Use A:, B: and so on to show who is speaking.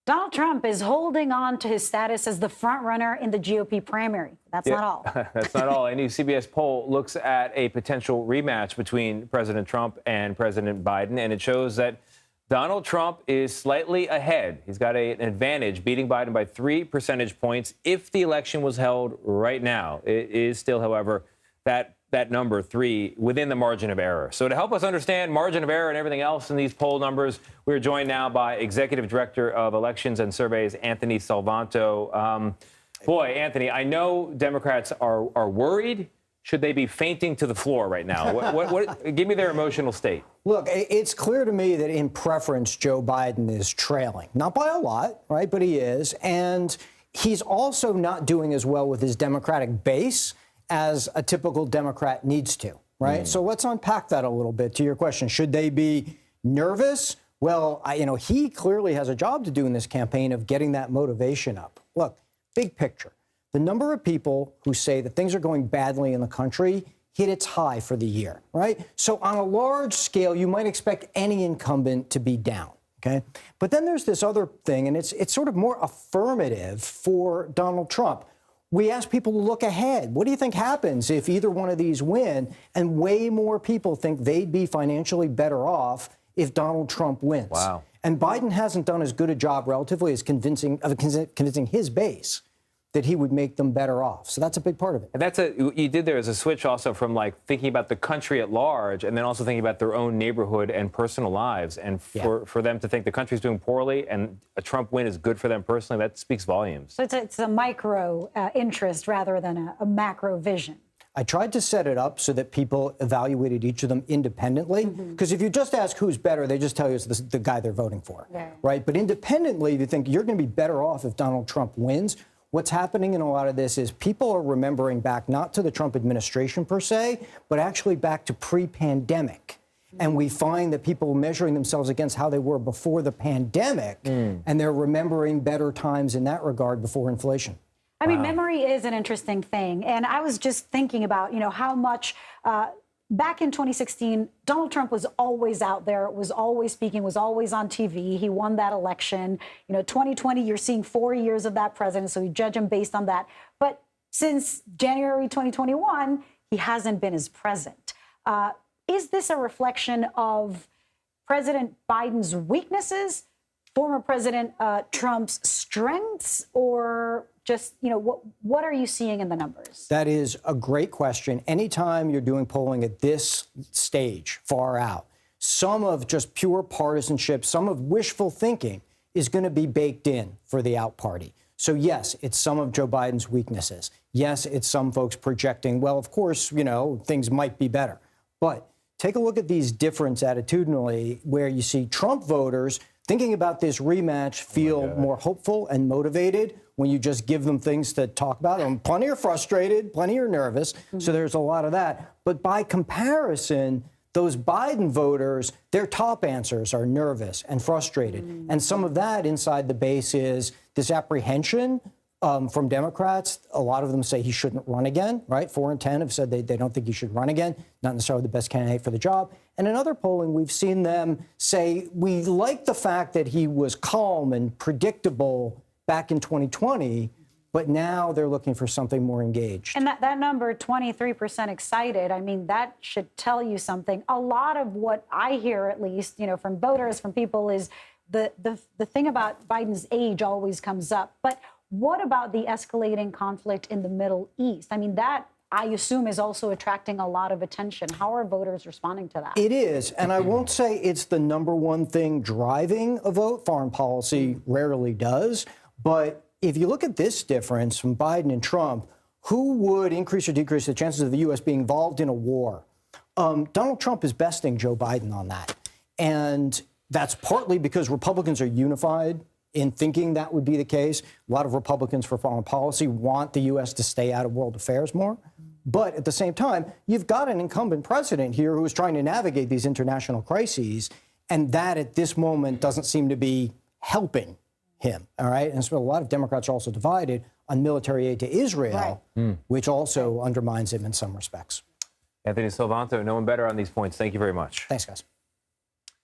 A: Donald Trump is holding on to his status as the front runner in the GOP primary. That's not all.
B: That's not all. A new CBS poll looks at a potential rematch between President Trump and President Biden, and it shows that Donald Trump is slightly ahead. He's got an advantage, beating Biden by 3 percentage points if the election was held right now. It is still, however, that number 3 within the margin of error. So to help us understand margin of error and everything else in these poll numbers, we're joined now by Executive Director of Elections and Surveys, Anthony Salvanto. Boy, Anthony, I know Democrats are worried. Should they be fainting to the floor right now? Give me their emotional state.
C: Look, it's clear to me that in preference, Joe Biden is trailing. Not by a lot, right? But he is. And he's also not doing as well with his Democratic base as a typical Democrat needs to, right? So let's unpack that a little bit. To your question, should they be nervous? Well, he clearly has a job to do in this campaign of getting that motivation up. Look, big picture. The number of people who say that things are going badly in the country hit its high for the year, right? So on a large scale, you might expect any incumbent to be down, okay? But then there's this other thing, and it's sort of more affirmative for Donald Trump. We ask people to look ahead. What do you think happens if either one of these win? And way more people think they'd be financially better off if Donald Trump wins.
B: Wow.
C: And Biden hasn't done as good a job relatively as convincing his base that he would make them better off. So that's a big part of it.
B: And you did there as a switch also from like thinking about the country at large and then also thinking about their own neighborhood and personal lives. And for them to think the country's doing poorly and a Trump win is good for them personally, that speaks volumes.
A: So it's a micro interest rather than a macro vision.
C: I tried to set it up so that people evaluated each of them independently. Because if you just ask who's better, they just tell you it's the guy they're voting for, right? But independently, if you think you're going to be better off if Donald Trump wins, what's happening in a lot of this is people are remembering back not to the Trump administration per se, but actually back to pre-pandemic. And we find that people are measuring themselves against how they were before the pandemic, and they're remembering better times in that regard before inflation.
A: I mean, memory is an interesting thing. And I was just thinking about, how much back in 2016, Donald Trump was always out there, was always speaking, was always on TV. He won that election. 2020, you're seeing 4 years of that president, so you judge him based on that. But since January 2021, he hasn't been as present. Is this a reflection of President Biden's weaknesses, former President Trump's strengths, or just, what are you seeing in the numbers?
C: That is a great question. Anytime you're doing polling at this stage, far out, some of just pure partisanship, some of wishful thinking is going to be baked in for the out party. So, yes, it's some of Joe Biden's weaknesses. Yes, it's some folks projecting, well, of course, things might be better. But take a look at these difference attitudinally, where you see Trump voters thinking about this rematch feel more hopeful and motivated when you just give them things to talk about. And plenty are frustrated, plenty are nervous, so there's a lot of that. But by comparison, those Biden voters, their top answers are nervous and frustrated. And some of that inside the base is this apprehension from Democrats. A lot of them say he shouldn't run again, right? 4 in 10 have said they don't think he should run again, not necessarily the best candidate for the job. And in other polling, we've seen them say, we like the fact that he was calm and predictable back in 2020, but now they're looking for something more engaged.
A: And that number, 23% excited, I mean, that should tell you something. A lot of what I hear, at least, from voters, from people, is the thing about Biden's age always comes up. But what about the escalating conflict in the Middle East? I mean, that, I assume, is also attracting a lot of attention. How are voters responding to that?
C: It is. And I won't say it's the number one thing driving a vote. Foreign policy rarely does. But if you look at this difference from Biden and Trump, who would increase or decrease the chances of the U.S. being involved in a war? Donald Trump is besting Joe Biden on that. And that's partly because Republicans are unified in thinking that would be the case. A lot of Republicans for foreign policy want the U.S. to stay out of world affairs more. But at the same time, you've got an incumbent president here who is trying to navigate these international crises, and that at this moment doesn't seem to be helping him, all right? And so a lot of Democrats are also divided on military aid to Israel, which also undermines him in some respects.
B: Anthony Salvanto, no one better on these points. Thank you very much.
C: Thanks, guys.